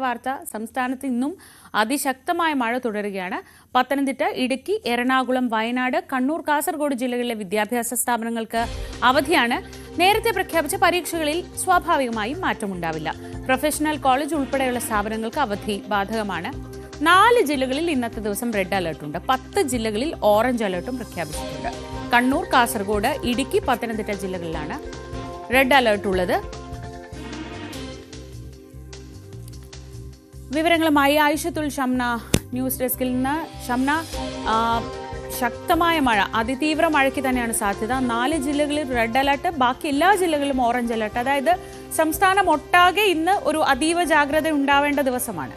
വാർത്ത. സംസ്ഥാനത്ത് ഇന്നും അതിശക്തമായ മഴ തുടരുകയാണ്. പത്തനംതിട്ട, ഇടുക്കി, എറണാകുളം, വയനാട്, കണ്ണൂർ, കാസർഗോഡ് ജില്ലകളിലെ വിദ്യാഭ്യാസ സ്ഥാപനങ്ങൾക്ക് അവധിയാണ്. നേരത്തെ പ്രഖ്യാപിച്ച പരീക്ഷകളിൽ സ്വാഭാവികമായും മാറ്റമുണ്ടാവില്ല. പ്രൊഫഷണൽ കോളേജ് ഉൾപ്പെടെയുള്ള സ്ഥാപനങ്ങൾക്ക് അവധി ബാധകമാണ്. 4 ജില്ലകളിൽ ഇന്നത്തെ ദിവസം റെഡ് അലർട്ടുണ്ട്. 10 ജില്ലകളിൽ ഓറഞ്ച് അലർട്ടും പ്രഖ്യാപിച്ചിട്ടുണ്ട്. കണ്ണൂർ, കാസർഗോഡ്, ഇടുക്കി, പത്തനംതിട്ട ജില്ലകളിലാണ് റെഡ് അലർട്ട് ഉള്ളത്. വിവരങ്ങളുമായി ആയിഷത്തുൽ ഷംന ന്യൂസ് ഡെസ്കിൽ നിന്ന്. ഷംന, ശക്തമായ മഴ, അതിതീവ്ര മഴയ്ക്ക് തന്നെയാണ് സാധ്യത. 4 ജില്ലകളിൽ റെഡ് അലർട്ട്, ബാക്കി എല്ലാ ജില്ലകളിലും ഓറഞ്ച് അലർട്ട്. അതായത് സംസ്ഥാനം ഒട്ടാകെ ഇന്ന് ഒരു അതീവ ജാഗ്രത ഉണ്ടാവേണ്ട ദിവസമാണ്.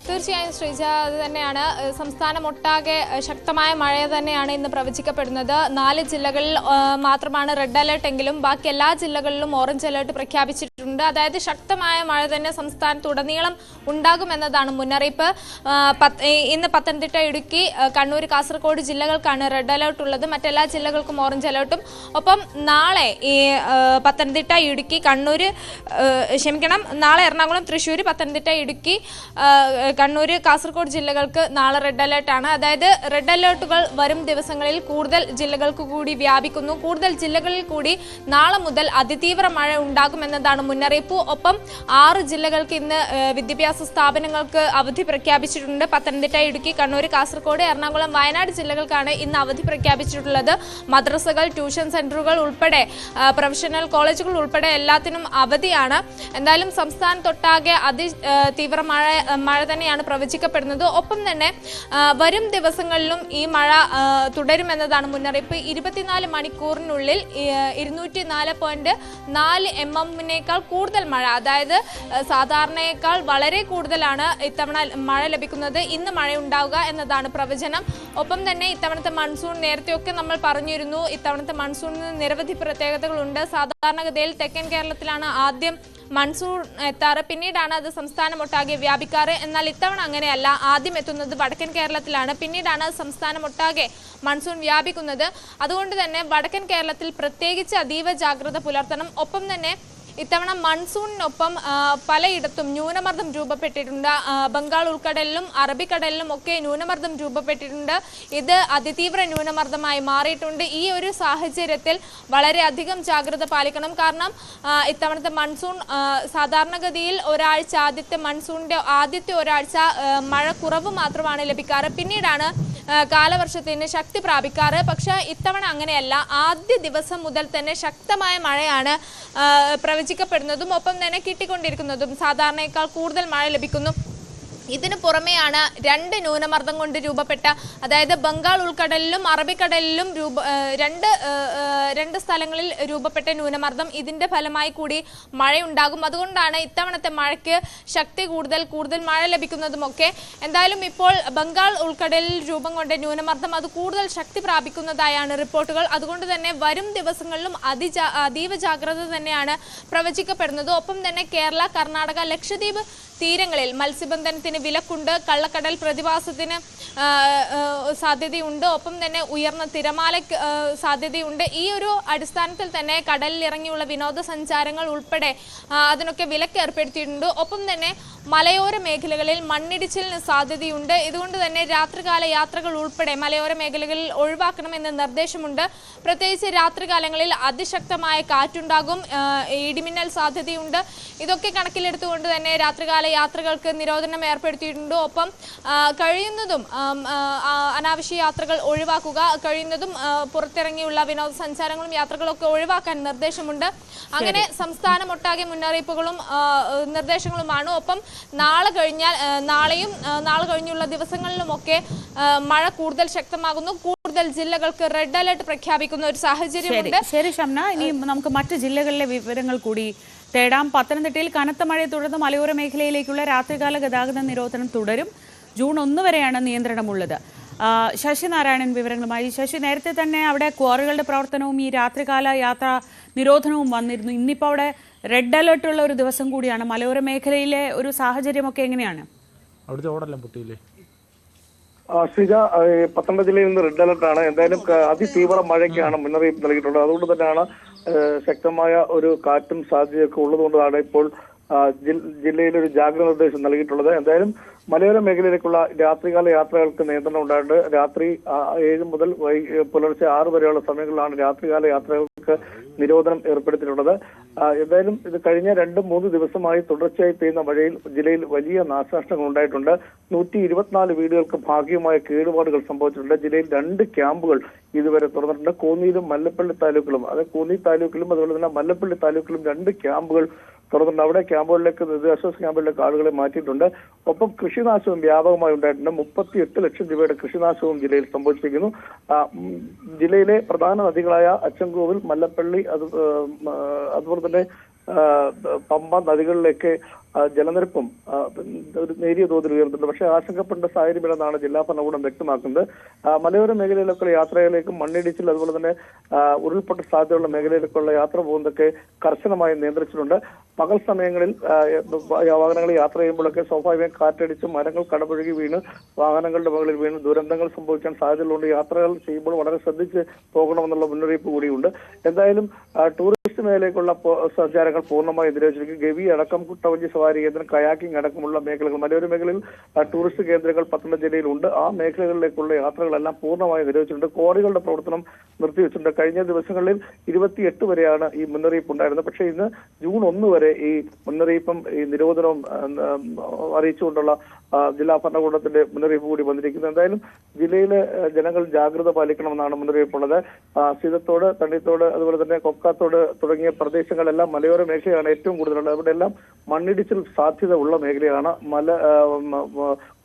തീർച്ചയായും ശ്രീജ, അത് തന്നെയാണ്. സംസ്ഥാനം ഒട്ടാകെ ശക്തമായ മഴ തന്നെയാണ് ഇന്ന് പ്രവചിക്കപ്പെടുന്നത്. 4 ജില്ലകളിൽ മാത്രമാണ് റെഡ് അലർട്ട് എങ്കിലും ബാക്കി എല്ലാ ജില്ലകളിലും ഓറഞ്ച് അലർട്ട് പ്രഖ്യാപിച്ചിട്ടുണ്ട്. അതായത് ശക്തമായ മഴ തന്നെ സംസ്ഥാനത്തുടനീളം ഉണ്ടാകുമെന്നതാണ് മുന്നറിയിപ്പ്. ഇന്ന് പത്തനംതിട്ട, ഇടുക്കി, കണ്ണൂർ, കാസർഗോഡ് ജില്ലകൾക്കാണ് റെഡ് അലർട്ട് ഉള്ളത്. മറ്റെല്ലാ ജില്ലകൾക്കും ഓറഞ്ച് അലർട്ടും. ഒപ്പം നാളെ ഈ പത്തനംതിട്ട, ഇടുക്കി, നാളെ എറണാകുളം, തൃശ്ശൂർ, പത്തനംതിട്ട, ഇടുക്കി, കണ്ണൂർ, കാസർഗോഡ് ജില്ലകൾക്ക് നാളെ റെഡ് അലർട്ടാണ്. അതായത് റെഡ് അലർട്ടുകൾ വരും ദിവസങ്ങളിൽ കൂടുതൽ ജില്ലകൾക്ക് കൂടി വ്യാപിക്കുന്നു. കൂടുതൽ ജില്ലകളിൽ കൂടി നാളെ മുതൽ അതിതീവ്ര മഴ ഉണ്ടാകുമെന്നതാണ് മുന്നറിയിപ്പ്. ഒപ്പം 6 ജില്ലകൾക്ക് ഇന്ന് വിദ്യാഭ്യാസ സ്ഥാപനങ്ങൾക്ക് അവധി പ്രഖ്യാപിച്ചിട്ടുണ്ട്. പത്തനംതിട്ട, ഇടുക്കി, കണ്ണൂർ, കാസർഗോഡ്, എറണാകുളം, വയനാട് ജില്ലകൾക്കാണ് ഇന്ന് അവധി പ്രഖ്യാപിച്ചിട്ടുള്ളത്. മദ്രസകൾ, ട്യൂഷൻ സെന്ററുകൾ ഉൾപ്പെടെ പ്രൊഫഷണൽ കോളേജുകൾ ഉൾപ്പെടെ എല്ലാത്തിനും അവധിയാണ്. എന്തായാലും സംസ്ഥാനത്തൊട്ടാകെ അതിതീവ്ര മഴ തന്നെയാണ് പ്രവചിക്കപ്പെടുന്നത്. ഒപ്പം തന്നെ വരും ദിവസങ്ങളിലും ഈ മഴ തുടരുമെന്നതാണ് മുന്നറിയിപ്പ്. 24 മണിക്കൂറിനുള്ളിൽ 204.4 mm കൂടുതൽ മഴ, അതായത് സാധാരണയേക്കാൾ വളരെ കൂടുതലാണ് ഇത്തവണ മഴ ലഭിക്കുന്നത്. ഇന്ന് മഴ ഉണ്ടാവുക എന്നതാണ് പ്രവചനം. ഒപ്പം തന്നെ ഇത്തവണത്തെ മൺസൂൺ, നേരത്തെയൊക്കെ നമ്മൾ പറഞ്ഞിരുന്നു, ഇത്തവണത്തെ മൺസൂണിന് നിരവധി പ്രത്യേകതകളുണ്ട്. സാധാരണഗതിയിൽ തെക്കൻ കേരളത്തിലാണ് ആദ്യം മൺസൂൺ എത്താറ്, പിന്നീടാണ് അത് സംസ്ഥാനമൊട്ടാകെ വ്യാപിക്കാറ്. എന്നാൽ ഇത്തവണ അങ്ങനെയല്ല. ആദ്യം എത്തുന്നത് വടക്കൻ കേരളത്തിലാണ്, പിന്നീടാണ് സംസ്ഥാനമൊട്ടാകെ മൺസൂൺ വ്യാപിക്കുന്നത്. അതുകൊണ്ട് തന്നെ വടക്കൻ കേരളത്തിൽ പ്രത്യേകിച്ച് അതീവ ജാഗ്രത പുലർത്തണം. ഒപ്പം തന്നെ ഇത്തവണ മൺസൂണിനൊപ്പം പലയിടത്തും ന്യൂനമർദ്ദം രൂപപ്പെട്ടിട്ടുണ്ട്. ബംഗാൾ ഉൾക്കടലിലും അറബിക്കടലിലും ഒക്കെ ന്യൂനമർദ്ദം രൂപപ്പെട്ടിട്ടുണ്ട്. ഇത് അതിതീവ്ര ന്യൂനമർദ്ദമായി മാറിയിട്ടുണ്ട്. ഈ ഒരു സാഹചര്യത്തിൽ വളരെയധികം ജാഗ്രത പാലിക്കണം. കാരണം ഇത്തവണത്തെ മൺസൂൺ സാധാരണഗതിയിൽ മൺസൂണിന്റെ ആദ്യത്തെ ഒരാഴ്ച മഴ കുറവ് മാത്രമാണ് ലഭിക്കാറ്, പിന്നീടാണ് കാലവർഷത്തിന് ശക്തി പ്രാപിക്കാറ്. പക്ഷെ ഇത്തവണ അങ്ങനെയല്ല. ആദ്യ ദിവസം മുതൽ തന്നെ ശക്തമായ മഴയാണ് പ്രവചിക്കപ്പെടുന്നതും ഒപ്പം തന്നെ കിട്ടിക്കൊണ്ടിരിക്കുന്നതും. സാധാരണയേക്കാൾ കൂടുതൽ മഴ ലഭിക്കുന്നു. ഇതിനു പുറമെയാണ് 2 ന്യൂനമർദ്ദം കൊണ്ട് രൂപപ്പെട്ട, അതായത് ബംഗാൾ ഉൾക്കടലിലും അറബിക്കടലിലും രണ്ട് സ്ഥലങ്ങളിൽ രൂപപ്പെട്ട ന്യൂനമർദ്ദം. ഇതിന്റെ ഫലമായി കൂടി മഴയുണ്ടാകും. അതുകൊണ്ടാണ് ഇത്തവണത്തെ മഴയ്ക്ക് ശക്തി കൂടുതൽ മഴ ലഭിക്കുന്നതുമൊക്കെ. എന്തായാലും ഇപ്പോൾ ബംഗാൾ ഉൾക്കടലിൽ രൂപം കൊണ്ട ന്യൂനമർദ്ദം അത് കൂടുതൽ ശക്തി പ്രാപിക്കുന്നതായാണ് റിപ്പോർട്ടുകൾ. അതുകൊണ്ട് തന്നെ വരും ദിവസങ്ങളിലും അതീവ ജാഗ്രത തന്നെയാണ് പ്രവചിക്കപ്പെടുന്നത്. ഒപ്പം തന്നെ കേരള, കർണാടക, ലക്ഷദ്വീപ് തീരങ്ങളിൽ മത്സ്യബന്ധനത്തിന് വിലക്കുണ്ട്. കള്ളക്കടൽ പ്രതിഭാസത്തിന് സാധ്യതയുണ്ട്. ഒപ്പം തന്നെ ഉയർന്ന തിരമാലയ്ക്ക് സാധ്യതയുണ്ട്. ഈ ഒരു അടിസ്ഥാനത്തിൽ തന്നെ കടലിൽ ഇറങ്ങിയുള്ള വിനോദസഞ്ചാരങ്ങൾ ഉൾപ്പെടെ അതിനൊക്കെ വിലക്ക് ഏർപ്പെടുത്തിയിട്ടുണ്ട്. ഒപ്പം തന്നെ മലയോര മേഖലകളിൽ മണ്ണിടിച്ചിലിന് സാധ്യതയുണ്ട്. ഇതുകൊണ്ട് തന്നെ രാത്രികാല യാത്രകൾ ഉൾപ്പെടെ മലയോര മേഖലകളിൽ ഒഴിവാക്കണമെന്ന് നിർദ്ദേശമുണ്ട്. പ്രത്യേകിച്ച് രാത്രികാലങ്ങളിൽ അതിശക്തമായ കാറ്റുണ്ടാകും, ഇടിമിന്നൽ സാധ്യതയുണ്ട്. ഇതൊക്കെ കണക്കിലെടുത്തുകൊണ്ട് തന്നെ രാത്രികാല യാത്രകൾക്ക് നിരോധനം ഏർപ്പെടുത്തിയിട്ടുണ്ട്. ഒപ്പം കഴിയുന്നതും അനാവശ്യ യാത്രകൾ ഒഴിവാക്കുക, കഴിയുന്നതും പുറത്തിറങ്ങിയുള്ള വിനോദസഞ്ചാരങ്ങളും യാത്രകളൊക്കെ ഒഴിവാക്കാൻ നിർദ്ദേശമുണ്ട്. അങ്ങനെ സംസ്ഥാനമൊട്ടാകെ മുന്നറിയിപ്പുകളും നിർദ്ദേശങ്ങളുമാണ്. ഒപ്പം നാളെയും നാളെ കഴിഞ്ഞുള്ള ദിവസങ്ങളിലുമൊക്കെ മഴ കൂടുതൽ ശക്തമാകുന്നു. കൂടുതൽ ജില്ലകൾക്ക് റെഡ് അലർട്ട് പ്രഖ്യാപിക്കുന്ന ഒരു സാഹചര്യമുണ്ട്. ശരി ഷംന, ഇനി നമുക്ക് മറ്റ് ജില്ലകളിലെ വിവരങ്ങൾ കൂടി തേടാം. പത്തനംതിട്ടയിൽ കനത്ത മഴയെ തുടർന്ന് മലയോര മേഖലയിലേക്കുള്ള രാത്രികാല ഗതാഗത നിരോധനം തുടരും. ജൂൺ 1 വരെയാണ് നിയന്ത്രണമുള്ളത്. ശശി നാരായണൻ വിവരങ്ങളുമായി. ശശി, നേരത്തെ തന്നെ അവിടെ ക്വാറികളുടെ പ്രവർത്തനവും ഈ രാത്രികാല യാത്രാ നിരോധനവും വന്നിരുന്നു. ഇന്നിപ്പോൾ അവിടെ റെഡ് അലർട്ട് ഉള്ള ഒരു ദിവസം കൂടിയാണ്. മലയോര മേഖലയിലെ ഒരു സാഹചര്യമൊക്കെ എങ്ങനെയാണ്? അവിടുത്തെ ഓടെല്ലാം പൊട്ടിയില്ലേ? ശ്രീജ, പത്തനംതിട്ട ജില്ലയിൽ നിന്ന് റെഡ് അലർട്ടാണ്. എന്തായാലും അതിതീവ്ര മഴയ്ക്കാണ് മുന്നറിയിപ്പ് നൽകിയിട്ടുള്ളത്. അതുകൊണ്ട് തന്നെയാണ് ശക്തമായ ഒരു കാറ്റും സാധ്യതയൊക്കെ ഉള്ളതുകൊണ്ടാണ് ഇപ്പോൾ ജില്ലയിൽ ഒരു ജാഗ്രത നിർദ്ദേശം നൽകിയിട്ടുള്ളത്. എന്തായാലും മലയോര മേഖലയിലേക്കുള്ള രാത്രികാല യാത്രകൾക്ക് നിയന്ത്രണം ഉണ്ടായിട്ട് രാത്രി 7 മുതൽ പുലർച്ചെ 6 വരെയുള്ള സമയങ്ങളിലാണ് രാത്രികാല യാത്രകൾക്ക് നിരോധനം ഏർപ്പെടുത്തിയിട്ടുള്ളത്. എന്തായാലും ഇത് കഴിഞ്ഞ 2-3 ദിവസമായി തുടർച്ചയായി പെയ്യുന്ന മഴയിൽ ജില്ലയിൽ വലിയ നാശനഷ്ടങ്ങൾ ഉണ്ടായിട്ടുണ്ട്. 124 വീടുകൾക്ക് ഭാഗികമായ കേടുപാടുകൾ സംഭവിച്ചിട്ടുണ്ട്. ജില്ലയിൽ 2 ക്യാമ്പുകൾ ഇതുവരെ തുറന്നിട്ടുണ്ട്. കോന്നിയിലും മല്ലപ്പള്ളി താലൂക്കിലും, അതായത് കോന്നി താലൂക്കിലും അതുപോലെ തന്നെ മല്ലപ്പള്ളി താലൂക്കിലും 2 ക്യാമ്പുകൾ തുറന്നിട്ടുണ്ട്. അവിടെ ക്യാമ്പുകളിലേക്ക് ദുരിതാശ്വാസ ക്യാമ്പുകളിലേക്ക് ആളുകളെ മാറ്റിയിട്ടുണ്ട്. ഒപ്പം കൃഷിനാശവും വ്യാപകമായി ഉണ്ടായിട്ടുണ്ട്. 38 ലക്ഷം രൂപയുടെ കൃഷിനാശവും ജില്ലയിൽ സംഭവിച്ചിരിക്കുന്നു. ജില്ലയിലെ പ്രധാന നദികളായ അച്ചൻകോവിൽ, മല്ലപ്പള്ളി അതുപോലെ തന്നെ പമ്പ നദികളിലേക്ക് ജലനിരപ്പും ഒരു നേരിയ തോതിൽ ഉയർന്നിട്ടുണ്ട്. പക്ഷേ ആശങ്കപ്പെടേണ്ട സാഹചര്യമില്ലെന്നാണ് ജില്ലാ ഭരണകൂടം വ്യക്തമാക്കുന്നത്. മലയോര മേഖലയിലേക്കുള്ള യാത്രയിലേക്കും മണ്ണിടിച്ചിൽ അതുപോലെ തന്നെ ഉരുൾപൊട്ടൽ സാധ്യതയുള്ള മേഖലയിലേക്കുള്ള യാത്ര പോകുന്നതൊക്കെ കർശനമായി നിയന്ത്രിച്ചിട്ടുണ്ട്. പകൽ സമയങ്ങളിൽ വാഹനങ്ങൾ യാത്ര ചെയ്യുമ്പോഴൊക്കെ സ്വാഭാവികം കാറ്റടിച്ച് മരങ്ങൾ കടപുഴകി വീണ് വാഹനങ്ങളുടെ മുകളിൽ വീണ് ദുരന്തങ്ങൾ സംഭവിക്കാൻ സാധ്യതയുള്ളതുകൊണ്ട് യാത്രകൾ ചെയ്യുമ്പോൾ വളരെ ശ്രദ്ധിച്ച് പോകണമെന്നുള്ള മുന്നറിയിപ്പ് കൂടിയുണ്ട്. എന്തായാലും ടൂറിസ്റ്റ് മേഖലയിലേക്കുള്ള സഞ്ചാരങ്ങൾ പൂർണ്ണമായി നിരോധിച്ചിരിക്കും. ഗവി അടക്കം കുട്ടവഞ്ചി സവാരി കേന്ദ്രം, കയാക്കിംഗ് അടക്കമുള്ള മേഖലകൾ, മലയോര മേഖലയിൽ ടൂറിസ്റ്റ് കേന്ദ്രങ്ങൾ പത്തനംതിട്ട ജില്ലയിലുണ്ട്. ആ മേഖലകളിലേക്കുള്ള യാത്രകളെല്ലാം പൂർണ്ണമായി നിരോധിച്ചിട്ടുണ്ട്. ക്വാറികളുടെ പ്രവർത്തനം നിർത്തിവെച്ചിട്ടുണ്ട്. കഴിഞ്ഞ ദിവസങ്ങളിൽ 28 വരെയാണ് ഈ മുന്നറിയിപ്പ് ഉണ്ടായിരുന്നത്. പക്ഷേ ഇന്ന് ജൂൺ 1 വരെ ഈ മുന്നറിയിപ്പും ഈ നിരോധനവും അറിയിച്ചുകൊണ്ടുള്ള ജില്ലാ ഭരണകൂടത്തിന്റെ മുന്നറിയിപ്പ് കൂടി വന്നിരിക്കുന്നത്. എന്തായാലും ജില്ലയിലെ ജനങ്ങൾ ജാഗ്രത പാലിക്കണമെന്നാണ് മുന്നറിയിപ്പുള്ളത്. സീതത്തോട്, തണ്ണിത്തോട് അതുപോലെ തന്നെ കൊക്കാത്തോട് തുടങ്ങിയ പ്രദേശങ്ങളെല്ലാം മലയോര മേഖലയാണ് ഏറ്റവും കൂടുതലുള്ളത്. അവിടെയെല്ലാം മണ്ണിടിച്ചിൽ സാധ്യത ഉള്ള മേഖലയാണ്.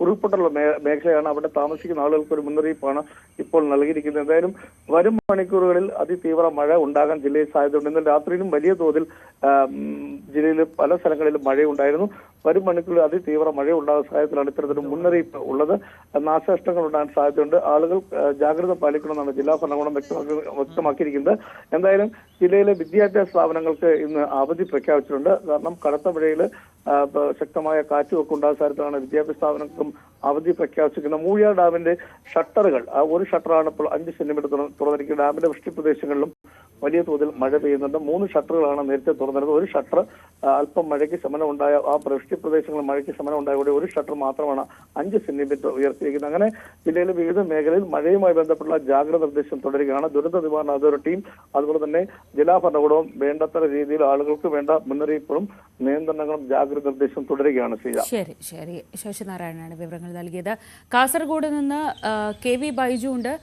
ഉരുൾപൊട്ടലുള്ള മേഖലയാണ്. അവിടെ താമസിക്കുന്ന ആളുകൾക്ക് ഒരു മുന്നറിയിപ്പാണ് ഇപ്പോൾ നൽകിയിരിക്കുന്നത്. എന്തായാലും വരും മണിക്കൂറുകളിൽ അതിതീവ്ര മഴ ഉണ്ടാകാൻ ജില്ലയിൽ സാധ്യതയുണ്ട്. ഇന്നലെ രാത്രിയിലും വലിയ തോതിൽ ജില്ലയിൽ പല സ്ഥലങ്ങളിലും മഴയുണ്ടായിരുന്നു. വരും മണിക്കൂറിൽ അതിതീവ്ര മഴ ഉണ്ടാകാൻ സാധ്യതയിലാണ് ഇത്തരത്തിലൊരു മുന്നറിയിപ്പ് ഉള്ളത്. നാശനഷ്ടങ്ങൾ ഉണ്ടാകാൻ സാധ്യതയുണ്ട്. ആളുകൾ ജാഗ്രത പാലിക്കണമെന്നാണ് ജില്ലാ ഭരണകൂടം വ്യക്തമാക്കിയിരിക്കുന്നത്. എന്തായാലും ജില്ലയിലെ വിദ്യാഭ്യാസ സ്ഥാപനങ്ങൾക്ക് ഇന്ന് അവധി പ്രഖ്യാപിച്ചിട്ടുണ്ട്. കാരണം കനത്ത മഴയിൽ ശക്തമായ കാറ്റുമൊക്കെ ഉണ്ടാകുന്ന സാഹചര്യത്തിലാണ് വിദ്യാഭ്യാസ സ്ഥാപനങ്ങൾക്കും അവധി പ്രഖ്യാപിച്ചിരിക്കുന്നത്. മൂഴിയാർ ഡാമിന്റെ ഷട്ടറുകൾ, ഒരു ഷട്ടറാണ് ഇപ്പോൾ 5 സെന്റിമീറ്റർ തുറന്നിരിക്കുന്നത്. ഡാമിന്റെ വൃഷ്ടി പ്രദേശങ്ങളിലും വലിയ തോതിൽ മഴ പെയ്യുന്നുണ്ട്. 3 ഷട്ടറുകളാണ് നേരത്തെ തുറന്നിരുന്നത്. ഒരു ഷട്ടർ അല്പം മഴയ്ക്ക് ശമനം ഉണ്ടായ ആ വൃഷ്ടി പ്രദേശങ്ങളിൽ മഴയ്ക്ക് ശമനം ഉണ്ടായതോടെ ഒരു ഷട്ടർ മാത്രമാണ് 5 സെന്റിമീറ്റർ ഉയർത്തിയിരിക്കുന്നത്. അങ്ങനെ ജില്ലയിലെ വിവിധ മേഖലയിൽ മഴയുമായി ബന്ധപ്പെട്ടുള്ള ജാഗ്രത നിർദ്ദേശം തുടരുകയാണ്. ദുരന്ത നിവാരണ അതോറിറ്റിയും അതുപോലെ തന്നെ ജില്ലാ ഭരണകൂടവും വേണ്ടത്ര രീതിയിൽ ആളുകൾക്ക് വേണ്ട മുന്നറിയിപ്പുകളും നിയന്ത്രണങ്ങളും ജാഗ്രത നിർദ്ദേശം തുടരുകയാണ്. ശരി ശരി ശശിനാരായണനാണ് വിവരങ്ങൾ നൽകിയത്. കാസർഗോഡ് നിന്ന് KV ബൈജു ഉണ്ട്.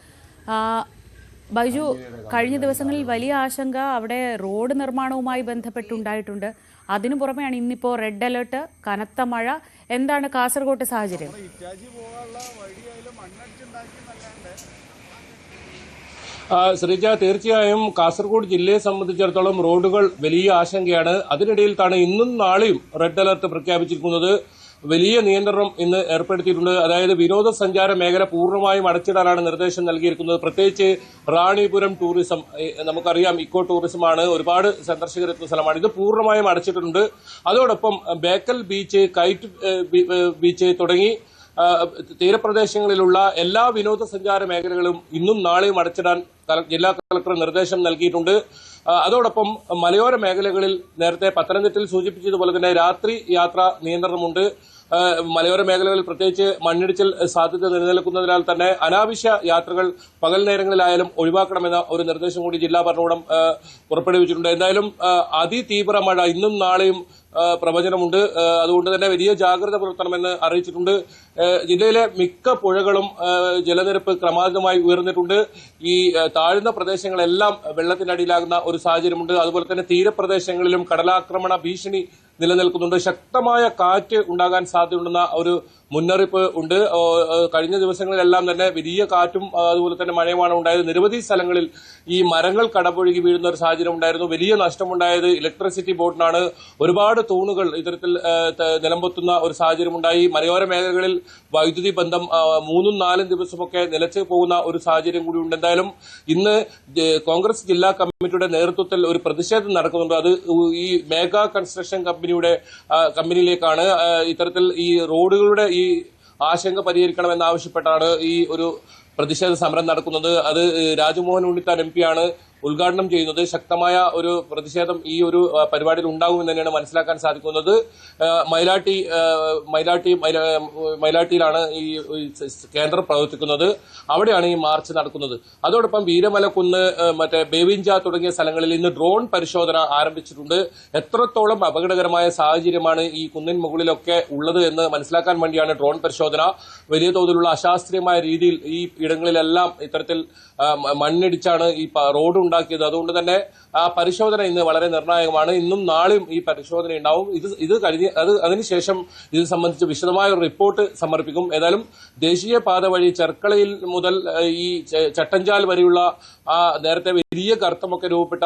ബൈജു, കഴിഞ്ഞ ദിവസങ്ങളിൽ വലിയ ആശങ്ക അവിടെ റോഡ് നിർമ്മാണവുമായി ബന്ധപ്പെട്ടുണ്ടായിട്ടുണ്ട്. അതിനു പുറമെയാണ് ഇന്നിപ്പോൾ റെഡ് അലേർട്ട്, കനത്ത മഴ. എന്താണ് കാസർഗോട്ടെ സാഹചര്യം? ശ്രീജ, തീർച്ചയായും കാസർഗോഡ് ജില്ലയെ സംബന്ധിച്ചിടത്തോളം റോഡുകൾ വലിയ ആശങ്കയാണ്. അതിനിടയിലാണ് ഇന്നും നാളെയും റെഡ് അലർട്ട് പ്രഖ്യാപിച്ചിരിക്കുന്നത്. വലിയ നിയന്ത്രണം ഇന്ന് ഏർപ്പെടുത്തിയിട്ടുണ്ട്. അതായത് വിനോദസഞ്ചാര മേഖല പൂർണ്ണമായും അടച്ചിടാനാണ് നിർദ്ദേശം നൽകിയിരിക്കുന്നത്. പ്രത്യേകിച്ച് റാണിപുരം ടൂറിസം, നമുക്കറിയാം ഇക്കോ ടൂറിസമാണ്, ഒരുപാട് സന്ദർശകരെത്തുന്ന സ്ഥലമാണ്. ഇത് പൂർണ്ണമായും അടച്ചിട്ടിട്ടുണ്ട്. അതോടൊപ്പം ബേക്കൽ ബീച്ച്, കൈറ്റ് ബീച്ച് തുടങ്ങി തീരപ്രദേശങ്ങളിലുള്ള എല്ലാ വിനോദസഞ്ചാര മേഖലകളും ഇന്നും നാളെയും അടച്ചിടാൻ ജില്ലാ കളക്ടർ നിർദ്ദേശം നൽകിയിട്ടുണ്ട്. അതോടൊപ്പം മലയോര മേഖലകളിൽ നേരത്തെ പത്തനംതിട്ടയിൽ സൂചിപ്പിച്ചതുപോലെ തന്നെ രാത്രി യാത്രാ നിയന്ത്രണമുണ്ട്. മലയോര മേഖലകളിൽ പ്രത്യേകിച്ച് മണ്ണിടിച്ചിൽ സാധ്യത നിലനിൽക്കുന്നതിനാൽ തന്നെ അനാവശ്യ യാത്രകൾ പകൽ നേരങ്ങളിലായാലും ഒഴിവാക്കണമെന്ന ഒരു നിർദ്ദേശം കൂടി ജില്ലാ ഭരണകൂടം പുറപ്പെടുവിച്ചിട്ടുണ്ട്. എന്തായാലും അതിതീവ്ര മഴ ഇന്നും നാളെയും പ്രവചനമുണ്ട്. അതുകൊണ്ട് തന്നെ വലിയ ജാഗ്രത പുലർത്തണമെന്ന് അറിയിച്ചിട്ടുണ്ട്. ജില്ലയിലെ മിക്ക പുഴകളും ജലനിരപ്പ് ക്രമാതീതമായി ഉയർന്നിട്ടുണ്ട്. ഈ താഴ്ന്ന പ്രദേശങ്ങളെല്ലാം വെള്ളത്തിനടിയിലാകുന്ന ഒരു സാഹചര്യമുണ്ട്. അതുപോലെ തന്നെ തീരപ്രദേശങ്ങളിലും കടലാക്രമണ ഭീഷണി നിലനിൽക്കുന്നുണ്ട്. ശക്തമായ കാറ്റ് ഉണ്ടാകാൻ സാധ്യതയുണ്ടെന്ന ഒരു മുന്നറിയിപ്പ് ഉണ്ട്. കഴിഞ്ഞ ദിവസങ്ങളിലെല്ലാം തന്നെ വലിയ കാറ്റും അതുപോലെ തന്നെ മഴയുമാണ് ഉണ്ടായത്. നിരവധി സ്ഥലങ്ങളിൽ ഈ മരങ്ങൾ കടപുഴകി വീഴുന്ന ഒരു സാഹചര്യം ഉണ്ടായിരുന്നു. വലിയ നഷ്ടമുണ്ടായത് ഇലക്ട്രിസിറ്റി ബോർഡിനാണ്. ഒരുപാട് തൂണുകൾ ഇത്തരത്തിൽ നിലംപൊത്തുന്ന ഒരു സാഹചര്യം ഉണ്ടായി. മലയോര മേഖലകളിൽ വൈദ്യുതി ബന്ധം 3-4 ദിവസമൊക്കെ നിലച്ചു പോകുന്ന ഒരു സാഹചര്യം കൂടിയുണ്ട്. എന്തായാലും ഇന്ന് കോൺഗ്രസ് ജില്ലാ കമ്മിറ്റിയുടെ നേതൃത്വത്തിൽ ഒരു പ്രതിഷേധം നടക്കുന്നുണ്ട്. അത് ഈ മേഗാ കൺസ്ട്രക്ഷൻ കമ്പനിയിലേക്കാണ്. ഇത്തരത്തിൽ ഈ റോഡുകളുടെ ഈ ആശങ്ക പരിഹരിക്കണമെന്നാവശ്യപ്പെട്ടാണ് ഈ ഒരു പ്രതിഷേധ സമരം നടക്കുന്നത്. അത് രാജ്മോഹൻ ഉണ്ണിത്താൻ MP ആണ് ഉദ്ഘാടനം ചെയ്യുന്നത്. ശക്തമായ ഒരു പ്രതിഷേധം ഈ ഒരു പരിപാടിയിൽ ഉണ്ടാകുമെന്ന് തന്നെയാണ് മനസ്സിലാക്കാൻ സാധിക്കുന്നത്. മൈലാട്ടിയിലാണ് ഈ കേന്ദ്രം പ്രവർത്തിക്കുന്നത്. അവിടെയാണ് ഈ മാർച്ച് നടക്കുന്നത്. അതോടൊപ്പം വീരമലക്കുന്ന്, മറ്റേ ബേവിഞ്ച തുടങ്ങിയ സ്ഥലങ്ങളിൽ ഇന്ന് ഡ്രോൺ പരിശോധന ആരംഭിച്ചിട്ടുണ്ട്. എത്രത്തോളം അപകടകരമായ സാഹചര്യമാണ് ഈ കുന്നിൻ മുകളിലൊക്കെ ഉള്ളത് എന്ന് മനസ്സിലാക്കാൻ വേണ്ടിയാണ് ഡ്രോൺ പരിശോധന. വലിയ തോതിലുള്ള അശാസ്ത്രീയമായ രീതിയിൽ ഈ ഇടങ്ങളിലെല്ലാം ഇത്തരത്തിൽ മണ്ണിടിച്ചാണ് ഈ റോഡ് ഉണ്ടാക്കിയത്. അതുകൊണ്ട് തന്നെ ആ പരിശോധന ഇന്ന് വളരെ നിർണായകമാണ്. ഇന്നും നാളെയും ഈ പരിശോധന ഉണ്ടാവും. അതിനുശേഷം ഇത് സംബന്ധിച്ച് വിശദമായ ഒരു റിപ്പോർട്ട് സമർപ്പിക്കും. ഏതായാലും ദേശീയപാത വഴി ചെർക്കളയിൽ മുതൽ ഈ ചട്ടഞ്ചാൽ വരെയുള്ള നേരത്തെ വലിയ ഗർത്തമൊക്കെ രൂപപ്പെട്ട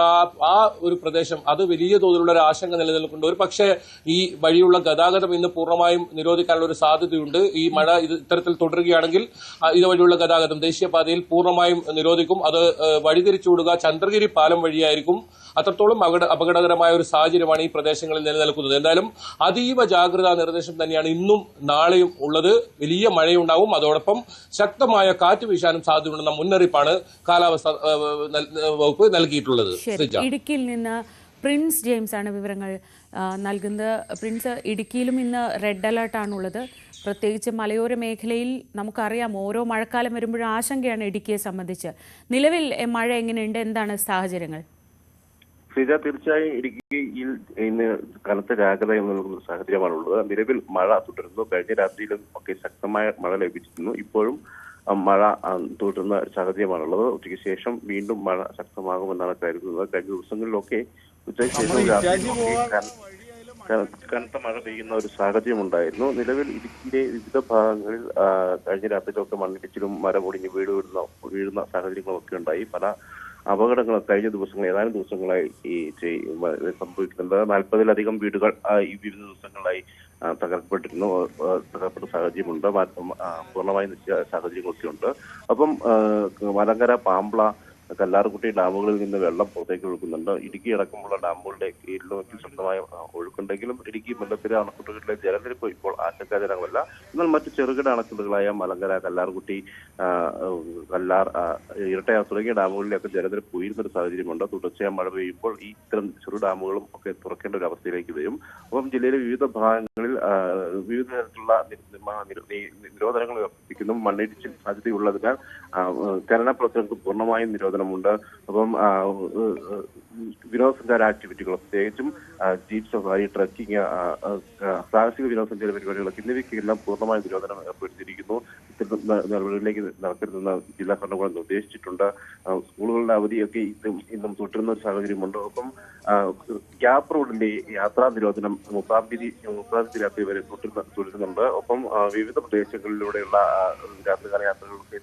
ആ ഒരു പ്രദേശം, അത് വലിയ തോതിലുള്ള ഒരു ആശങ്ക നിലനിൽക്കുന്നുണ്ട്. ഒരു പക്ഷേ ഈ വഴിയുള്ള ഗതാഗതം ഇന്ന് പൂർണ്ണമായും നിരോധിക്കാനുള്ള ഒരു സാധ്യതയുണ്ട്. ഈ മഴ ഇത്തരത്തിൽ തുടരുകയാണെങ്കിൽ ഇതുവഴിയുള്ള ഗതാഗതം ദേശീയപാതയിൽ പൂർണ്ണമായും നിരോധിക്കും. അത് വഴിതിരിച്ചുവിടുക ചന്ദ്രഗിരി പാലം വഴിയായിരിക്കും. അത്രത്തോളം അപകടകരമായ ഒരു സാഹചര്യമാണ് ഈ പ്രദേശങ്ങളിൽ നിലനിൽക്കുന്നത്. എന്തായാലും അതീവ ജാഗ്രതാ നിർദ്ദേശം തന്നെയാണ് ഇന്നും നാളെയും ഉള്ളത്. വലിയ മഴയുണ്ടാവും, അതോടൊപ്പം ശക്തമായ കാറ്റ് വീശാനും സാധ്യതയുണ്ടെന്ന മുന്നറിയിപ്പാണ് കാലാവസ്ഥ വകുപ്പ് നൽകിയിട്ടുള്ളത്. ഇടുക്കിയിൽ നിന്ന് പ്രിൻസ് ജെയിംസ് ആണ് വിവരങ്ങൾ നൽകുന്നത്. പ്രിൻസ്, ഇടുക്കിയിലും ഇന്ന് റെഡ് അലേർട്ടാണുള്ളത്. പ്രത്യേകിച്ച് മലയോര മേഖലയിൽ നമുക്കറിയാം, ഓരോ മഴക്കാലം വരുമ്പോഴും ആശങ്കയാണ് ഇടുക്കിയെ സംബന്ധിച്ച്. നിലവിൽ മഴ എങ്ങനെയുണ്ട്, എന്താണ് സാഹചര്യങ്ങൾ? ശ്രീജ, തീർച്ചയായും ഇടുക്കിയിൽ ഇന്ന് കനത്ത ജാഗ്രത നൽകുന്ന സാഹചര്യമാണുള്ളത്. നിലവിൽ മഴ തുടരുന്നു. കഴിഞ്ഞ രാത്രിയിലും ഒക്കെ ശക്തമായ മഴ ലഭിച്ചിരുന്നു. ഇപ്പോഴും മഴ തുടരുന്ന സാഹചര്യമാണുള്ളത്. ഉച്ചയ്ക്ക് ശേഷം വീണ്ടും മഴ ശക്തമാകുമെന്നാണ് കരുതുന്നത്. കഴിഞ്ഞ ദിവസങ്ങളിലൊക്കെ ഉച്ചയ്ക്ക് ശേഷം കനത്ത മഴ പെയ്യുന്ന ഒരു സാഹചര്യം ഉണ്ടായിരുന്നു. നിലവിൽ ഇടുക്കിയിലെ വിവിധ ഭാഗങ്ങളിൽ കഴിഞ്ഞ രാത്രിയിലൊക്കെ മണ്ണിടിച്ചിലും മരം ഒടിഞ്ഞ് വീഴുന്ന സാഹചര്യങ്ങളൊക്കെ ഉണ്ടായി. പല അപകടങ്ങൾ കഴിഞ്ഞ ദിവസങ്ങൾ ഏതാനും ദിവസങ്ങളായി സംഭവിക്കുന്നുണ്ട്. 40-ലധികം വീടുകൾ ഈ വിവിധ ദിവസങ്ങളായി തകർക്കപ്പെട്ട സാഹചര്യമുണ്ട്. പൂർണ്ണമായി നശിച്ച സാഹചര്യങ്ങളൊക്കെ ഉണ്ട്. അപ്പം മലങ്കര, പാമ്പ്ള, കല്ലാർകുട്ടി ഡാമുകളിൽ നിന്ന് വെള്ളം പുറത്തേക്ക് ഒഴുക്കുന്നുണ്ട്. ഇടുക്കി അടക്കമുള്ള ഡാമുകളുടെ കീഴിലും ശക്തമായ ഒഴുക്കുണ്ടെങ്കിലും ഇടുക്കി മുല്ലപ്പെരിയാർ അണക്കെട്ടുകളിലെ ജലനിരപ്പ് ഇപ്പോൾ ആശങ്കാജനകമല്ല. എന്നാൽ മറ്റ് ചെറുകിട അണക്കെട്ടുകളായ മലങ്കര, കല്ലാർകുട്ടി, ഇരട്ടയാർ തുടങ്ങിയ ഡാമുകളിലൊക്കെ ജലനിരപ്പ് ഉയരുന്ന ഒരു സാഹചര്യമുണ്ട്. തുടർച്ചയായ മഴ പെയ്യുമ്പോൾ ഈ ഇത്തരം ചെറു ഡാമുകളും ഒക്കെ തുറക്കേണ്ട ഒരു അവസ്ഥയിലേക്ക് വരും. അപ്പം ജില്ലയിലെ വിവിധ ഭാഗങ്ങളിൽ വിവിധ തരത്തിലുള്ള നിരോധനങ്ങൾ വർദ്ധിപ്പിക്കുന്നു. മണ്ണിടിച്ചിൽ സാധ്യതയുള്ളതിനാൽ ഖനന പ്രവർത്തനങ്ങൾക്ക് പൂർണ്ണമായും നിരോധനമുണ്ട്. അപ്പം വിനോദസഞ്ചാര ആക്ടിവിറ്റികൾ, പ്രത്യേകിച്ചും ജീപ്പ് സഫാരി, ട്രക്കിംഗ്, സാഹസിക വിനോദസഞ്ചാര പരിപാടികളൊക്കെ എന്നിവയ്ക്കെല്ലാം പൂർണ്ണമായ നിരോധനം ഏർപ്പെടുത്തിയിരിക്കുന്നു. ഇത്തരം നടപടികളിലേക്ക് നടക്കരുതെന്ന് ജില്ലാ ഭരണകൂടം നിർദ്ദേശിച്ചിട്ടുണ്ട്. സ്കൂളുകളുടെ അവധിയൊക്കെ ഇന്നും തുടരുന്ന ഒരു സാഹചര്യമുണ്ട്. ഒപ്പം ഗ്യാപ് റോഡിന്റെ യാത്രാ നിരോധനം 30-ാം തീയതി രാത്രി വരെ തുടരുന്നുണ്ട്. ഒപ്പം വിവിധ പ്രദേശങ്ങളിലൂടെയുള്ള രാത്രികാല യാത്രകൾക്ക്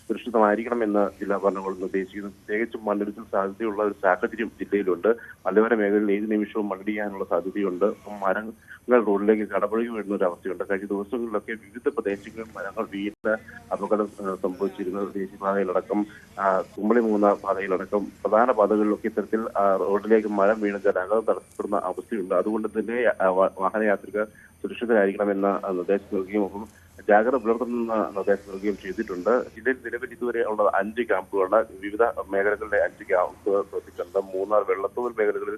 സുരക്ഷിതമായിരിക്കണമെന്ന് ജില്ലാ ഭരണകൂടം നിർദ്ദേശിക്കുന്നു. പ്രത്യേകിച്ചും മണ്ണിടിച്ചിൽ സാധ്യതയുള്ള ഒരു സാഹചര്യം ജില്ലയിലുണ്ട്. മലയോര മേഖലയിൽ ഏത് നിമിഷവും മണ്ണിടിയാനുള്ള സാധ്യതയുണ്ട്. മരങ്ങൾ റോഡിലേക്ക് കടപുഴകി വീഴുന്ന ഒരു അവസ്ഥയുണ്ട്. കഴിഞ്ഞ ദിവസങ്ങളിലൊക്കെ വിവിധ പ്രദേശങ്ങളിൽ മരങ്ങൾ വീണ് അപകടം സംഭവിച്ചിരുന്നത്. ദേശീയപാതയിലടക്കം, കുമ്പളിമൂന്ന പാതയിലടക്കം പ്രധാന പാതകളിലൊക്കെ ഇത്തരത്തിൽ റോഡിലേക്ക് മരം വീണ് ഗതാഗതം തടസ്സപ്പെടുന്ന അവസ്ഥയുണ്ട്. അതുകൊണ്ട് തന്നെ വാഹനയാത്രികർ സുരക്ഷിതരായിരിക്കണമെന്ന നിർദ്ദേശം നൽകുകയും ഒപ്പം ജാഗ്രത പുലർത്തുന്ന നിർദ്ദേശം നൽകുകയും ചെയ്തിട്ടുണ്ട്. ജില്ലയിൽ നിലവിൽ ഇതുവരെ ഉള്ള 5 ക്യാമ്പുകളുടെ വിവിധ മേഖലകളിലെ 5 ക്യാമ്പുകൾ പ്രവർത്തിക്കുന്നുണ്ട്. മൂന്നാർ, വെള്ളത്തൂർ മേഖലകളിൽ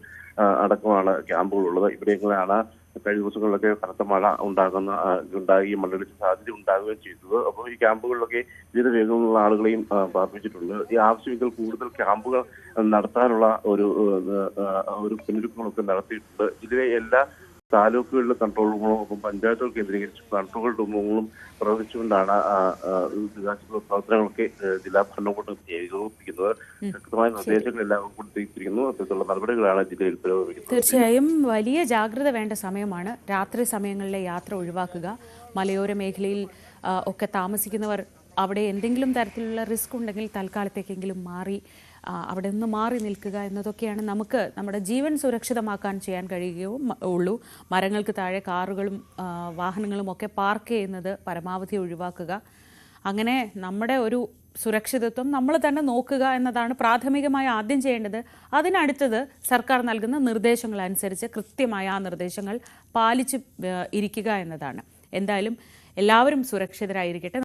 അടക്കമാണ് ക്യാമ്പുകളുള്ളത്. ഇവിടെയാണ് കഴിഞ്ഞ ദിവസങ്ങളിലൊക്കെ കനത്ത മഴ ഉണ്ടാകുകയും മണ്ണിടിച്ചിൽ സാധ്യത ഉണ്ടാകുകയും ചെയ്തത്. അപ്പോൾ ഈ ക്യാമ്പുകളിലൊക്കെ വിവിധ വേഗമുള്ള ആളുകളെയും പാർപ്പിച്ചിട്ടുണ്ട്. ഈ ആവശ്യമെങ്കിൽ കൂടുതൽ ക്യാമ്പുകൾ നടത്താനുള്ള ഒരു പുനരൊരുക്കങ്ങളൊക്കെ നടത്തിയിട്ടുണ്ട്. ജില്ലയിലെ എല്ലാ താലൂക്കുകളിലെ കൺട്രോൾ റൂമുകളും ഒപ്പം പഞ്ചായത്തുകൾ കേന്ദ്രീകരിച്ച് കൺട്രോൾ റൂമുകളും പ്രവർത്തിച്ചുകൊണ്ടാണ് പ്രവർത്തനങ്ങളൊക്കെ ജില്ലാ ഭരണകൂടം ഏകോപിപ്പിക്കുന്നത്. ശക്തമായ നിർദ്ദേശങ്ങൾ എല്ലാം കൊടുത്തിരിക്കുന്നു. അത്തരത്തിലുള്ള നടപടികളാണ് ജില്ലയിൽ പുരോഗമിക്കുന്നത്. തീർച്ചയായും വലിയ ജാഗ്രത വേണ്ട സമയമാണ്. രാത്രി സമയങ്ങളിലെ യാത്ര ഒഴിവാക്കുക. മലയോര മേഖലയിൽ ഒക്കെ താമസിക്കുന്നവർ അവിടെ എന്തെങ്കിലും തരത്തിലുള്ള റിസ്ക് ഉണ്ടെങ്കിൽ തൽക്കാലത്തേക്കെങ്കിലും അവിടെ നിന്ന് മാറി നിൽക്കുക എന്നതൊക്കെയാണ് നമുക്ക് നമ്മുടെ ജീവൻ സുരക്ഷിതമാക്കാൻ ചെയ്യാൻ കഴിയുകയുള്ളൂ. മരങ്ങൾക്ക് താഴെ കാറുകളും വാഹനങ്ങളും ഒക്കെ പാർക്ക് ചെയ്യുന്നത് പരമാവധി ഒഴിവാക്കുക. അങ്ങനെ നമ്മുടെ ഒരു സുരക്ഷിതത്വം നമ്മൾ തന്നെ നോക്കുക എന്നതാണ് പ്രാഥമികമായി ആദ്യം ചെയ്യേണ്ടത്. അതിനടുത്തത് സർക്കാർ നൽകുന്ന നിർദ്ദേശങ്ങൾ അനുസരിച്ച് കൃത്യമായ ആ നിർദ്ദേശങ്ങൾ പാലിച്ച് ഇരിക്കുക എന്നതാണ്. എന്തായാലും എല്ലാവരും സുരക്ഷിതരായിരിക്കട്ടെ.